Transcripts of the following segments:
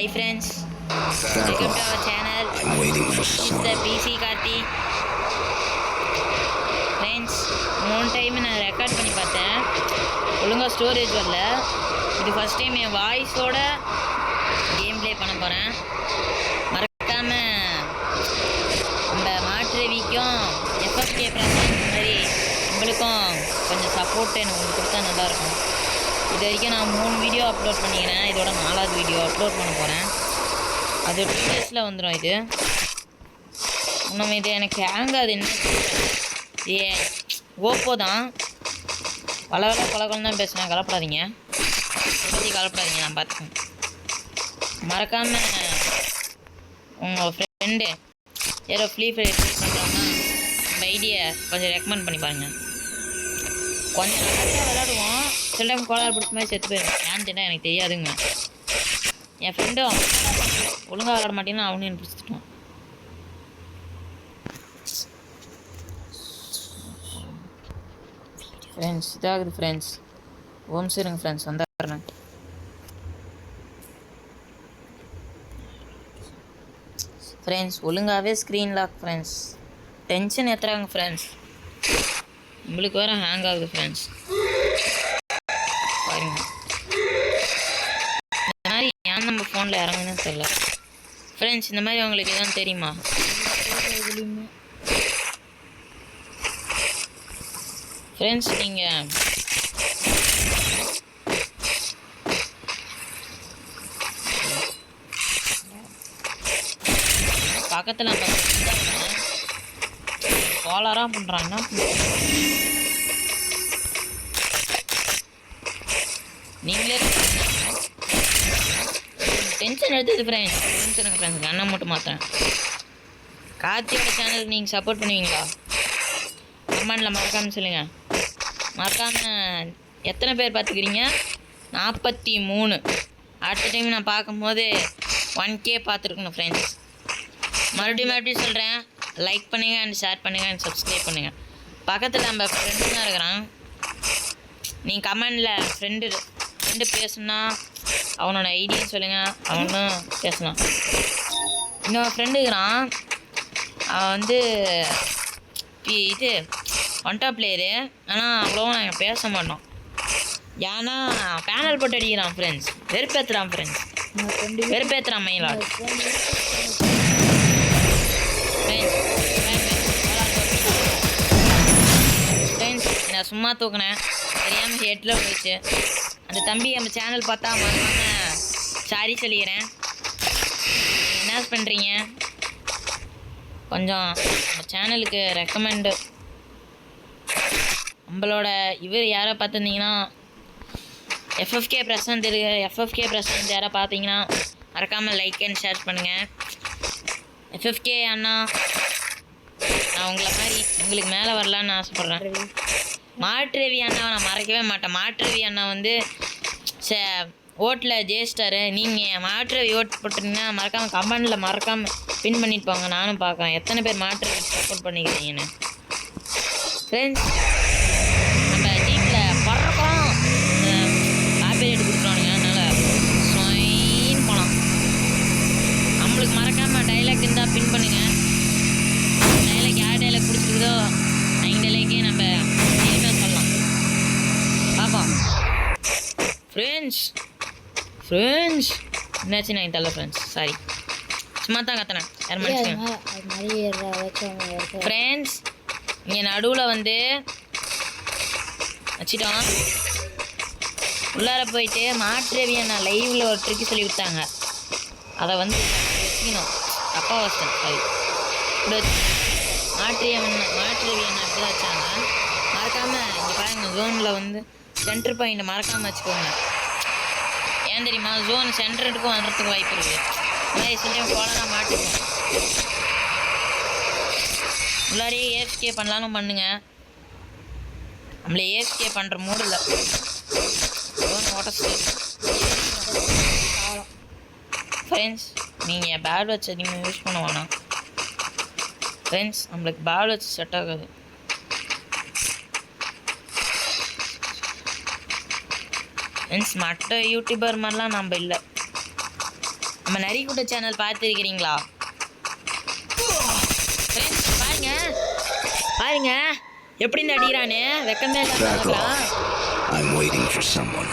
Hi friends, welcome to our channel. This is the PC Karthi. Friends, 3 time நான் record பண்ணி பார்த்தேன். ஒழுங்கா storage வரல. இது ஃபர்ஸ்ட் டைம் என் வாய்ஸோட கேம் ப்ளே பண்ண போகிறேன். மறக்காம நம்ம மாற்றுவிக்கும் எஃப்எஃப்கே பிரசன்ட் மாதிரி உங்களுக்கும் கொஞ்சம் சப்போர்ட் எனக்கு உங்களுக்கு கொடுத்தா நல்லாயிருக்கும். இது வரைக்கும் நான் 3 வீடியோ அப்லோட் பண்ணிக்கிறேன். இதோட 4வது வீடியோ அப்லோட் பண்ண போகிறேன். அது 2 டேஸில் வந்துடும். இது இன்னும் இது எனக்கு ஹேங் ஆகுது. என்ன ஓப்போ தான் பலகலம் தான் பேசுகிறேன். கலப்படாதீங்க, பற்றி கலப்படாதீங்க. நான் பார்த்துக்கேன். மறக்காமல் உங்கள் ஃப்ரெண்டு யாரோ ஃப்ரீ ஃபயர் ட்ரை பண்ணுறாங்கன்னா நம்ம ஐடியை கொஞ்சம் ரெக்கமெண்ட் பண்ணி பாருங்கள். கொஞ்சம் நிறையா விளையாடுவோம். சில டைம் கோளாறு பிடிச்ச மாதிரி செத்து போயிடும். ஏன்னு தெரியல, எனக்கு தெரியாதுங்க. என் ஃப்ரெண்டும் ஒழுங்காக விளையாட மாட்டேங்கன்னா அவனு எனக்கு பிடிச்சிட்டான். ஃப்ரெண்ட்ஸ் இதாகுது. ஃப்ரெண்ட்ஸ் ஓம் சரிங்க ஃப்ரெண்ட்ஸ் வந்துடுறேன். ஃப்ரெண்ட்ஸ் ஒழுங்காகவே ஸ்க்ரீன் லாக். ஃப்ரெண்ட்ஸ் டென்ஷன் ஏற்றுறாங்க. ஃப்ரெண்ட்ஸ் உங்களுக்கு வேறு ஹேங் ஆகுது. ஃப்ரெண்ட்ஸ் பாருங்க, இந்த மாதிரி ஏன் நம்ம ஃபோனில் இறங்குன்னு தெரியல. ஃப்ரெண்ட்ஸ் இந்த மாதிரி உங்களுக்கு எதுவும் தெரியுமா? ஃப்ரெண்ட்ஸ் நீங்கள் பக்கத்தில் கோளாராக பண்ணுறாங்கன்னா நீங்களே டென்ஷன் எடுத்தது. ஃப்ரெண்ட்ஸ் டென்ஷனுக்கு ஃப்ரெண்ட்ஸ் கண்ணை மட்டும் மாற்றேன். கார்த்தியோட சேனலுக்கு நீங்கள் சப்போர்ட் பண்ணுவீங்களா? கமெண்டில் மறக்காமல் சொல்லுங்கள். மறக்காமல் எத்தனை பேர் பார்த்துக்கிறீங்க? 43. அடுத்த டைம் நான் பார்க்கும்போது 1K பார்த்துருக்கணும். ஃப்ரெண்ட்ஸ் மறுபடியும் சொல்கிறேன், லைக் பண்ணுங்கள் அண்ட் ஷேர் பண்ணுங்கள் அண்ட் சப்ஸ்கிரைப் பண்ணுங்கள். பக்கத்தில் நம்ம ஃப்ரெண்டு தான் இருக்கிறான். நீங்கள் கமெண்டில் ஃப்ரெண்டு பேசுனா அவனோட ஐடியான்னு சொல்லுங்கள், அவனும் பேசலாம். இன்னொரு ஃப்ரெண்டு இருக்கிறான். அவன் வந்து இது 1 டாப் பிளேயரு. ஆனால் அவ்வளோவும் நாங்கள் பேச மாட்டோம். ஏன்னா பேனல் போட்டு அடிக்கிறான். ஃப்ரெண்ட்ஸ் வெறுப்பேற்றுறான். ஃப்ரெண்ட்ஸ் வெறுப்பேற்றுறான் மெயிலா. ஃப்ரெண்ட்ஸ் நான் சும்மா தூக்கினேன், தெரியாமல் ஹெட்டில் போயிடுச்சு. அந்த தம்பி நம்ம சேனல் பார்த்தா மறக்காமல் சாரி சொல்லிக்கிறேன். என்ன பண்ணுறீங்க? கொஞ்சம் நம்ம சேனலுக்கு ரெக்கமெண்டு நம்மளோட இவர் யாரை பார்த்துருந்தீங்கன்னா எஃப்எஃப்கே பிரசன்ட் இருக்குது. எஃப்எஃப்கே பிரசன்ட் யாரை பார்த்தீங்கன்னா மறக்காமல் லைக் அண்ட் ஷேர் பண்ணுங்கள். எஃப்எஃப்கே அண்ணா, நான் உங்களை மாதிரி உங்களுக்கு மேலே வரலான்னு ஆசைப்பட்றேன். மாற்றுவி அண்ணாவை நான் மறக்கவே மாட்டேன். மாற்றுவி அண்ணா வந்து ஓட்டில் ஜெயிச்சிட்டாரு. நீங்கள் மாற்றுவி ஓட்டு போட்டிருந்தீங்கன்னா மறக்காமல் கமெண்டில் மறக்காமல் பின் பண்ணிட்டு போங்க. நானும் பார்க்குறேன் எத்தனை பேர் மாற்றுவி சப்போர்ட் பண்ணிக்கிறீங்கன்னு. ஃப்ரெண்ட்ஸ் நம்ம டீமில் பறக்கிறோம். காப்பிரைட் கொடுக்குறானுங்க, அதனால் ஸ்வைன் போகலாம். நம்மளுக்கு மறக்காமல் டைலாக் இருந்தால் பின் பண்ணுங்கள். டைலாக் யார் டைலாக் பிடிச்சிருக்குதோ அவங்க டைலாக்கே நம்ம சொல்லலாம். பார்ப்போம். ஃப்ரெண்ட்ஸ் என்னாச்சு? நான் தரல ஃப்ரெண்ட்ஸ், சாரி, சும்மா தான் கத்துனேன். யார் மனுஷங்க? ஃப்ரெண்ட்ஸ் இங்கே நடுவில் வந்து வச்சிட்டோம். உள்ளார போயிட்டு மாற்றுவி நான் லைவில் ஒரு ட்ரிக்கு சொல்லி கொடுத்தாங்க. அதை வந்து வச்சுக்கணும். அப்பா வச்சேன், சாரி. இப்படி வச்சு மாற்றுவி என்ன இப்படி தான் வச்சாங்க. மறக்காமல் இங்கே பாருங்கள், ஜோனில் வந்து சென்டர் பாயிண்ட் மறக்காமல் வச்சுக்கோங்க. ஏன் தெரியுமா? ஜோன் சென்டருக்கும் வர்றதுக்கு வாய்ப்பு இருக்குது. மாதிரி சில டைம் கோலராக மாட்டிக்கும். உள்ளாரியே ஏஎஃப்கே பண்ணலாலும் பண்ணுங்க. நம்மளை ஏஎஃப்கே பண்ணுற மூடில் ஜோன் ஓட்டச்சு. ஃப்ரெண்ட்ஸ் நீங்கள் பேட் வச்சு அதிகமாக யூஸ் பண்ண வேணாம். ஃப்ரெண்ட்ஸ் நம்மளுக்கு பேட் வச்சு செட் ஆகாது. ஃப்ரெண்ட்ஸ் மற்ற யூடியூபர் மாதிரிலாம் நம்ம இல்லை. நம்ம நரிக்குட்ட சேனல் பார்த்துருக்கிறீங்களா? பாருங்க பாருங்க எப்படி அடிக்கிறானு, வெக்கமே இல்லாம. I'm waiting for someone.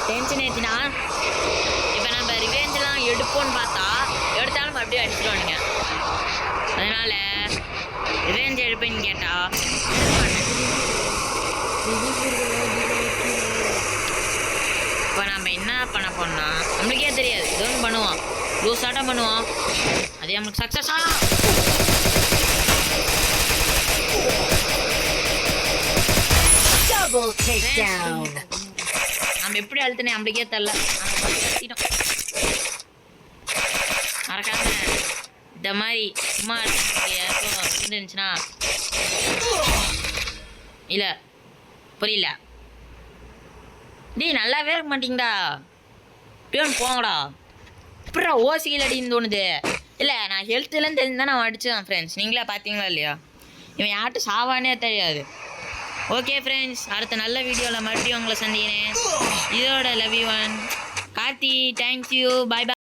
Tension ஏற்றினா இப்போ நம்ம ரிவேஞ்செலாம் எடுப்போன்னு பார்த்தா எடுத்தாலும் அப்படியே அடிச்சிடுவானுங்க. அதனால் ரிவேஞ்ச் எடுப்பேன்னு கேட்டால் இப்போ நம்ம என்ன பண்ண போனா நம்மளுக்கே தெரியாது. இது ஒன்று பண்ணுவோம், லூஸாட்டம் பண்ணுவோம், அதே நம்மளுக்கு சக்ஸஸ் ஆகும். நம்ம எப்படி அழுத்தினே நம்மளுக்கே தெரில. மறக்காம இந்த மாதிரி சும்மா இருந்துச்சுன்னா இல்லை புரியல டேய், நல்லாவே இருக்க மாட்டீங்கடா. பியூன் போங்கடா. அப்புறம் ஓசியில் அடின்னு தோணுது. இல்லை, நான் ஹெல்த்துலாம் தெரிஞ்சுதான் நான் அடித்தேன் ஃப்ரெண்ட்ஸ். நீங்களே பார்த்தீங்களா இல்லையா? இவன் யார்ட்டு சாவானே தெரியாது. ஓகே ஃப்ரெண்ட்ஸ், அடுத்த நல்ல வீடியோவில் மறுபடியும் உங்களை சந்திக்கிறேன். இதோட love you one Karthi. Thank you. Bye bye.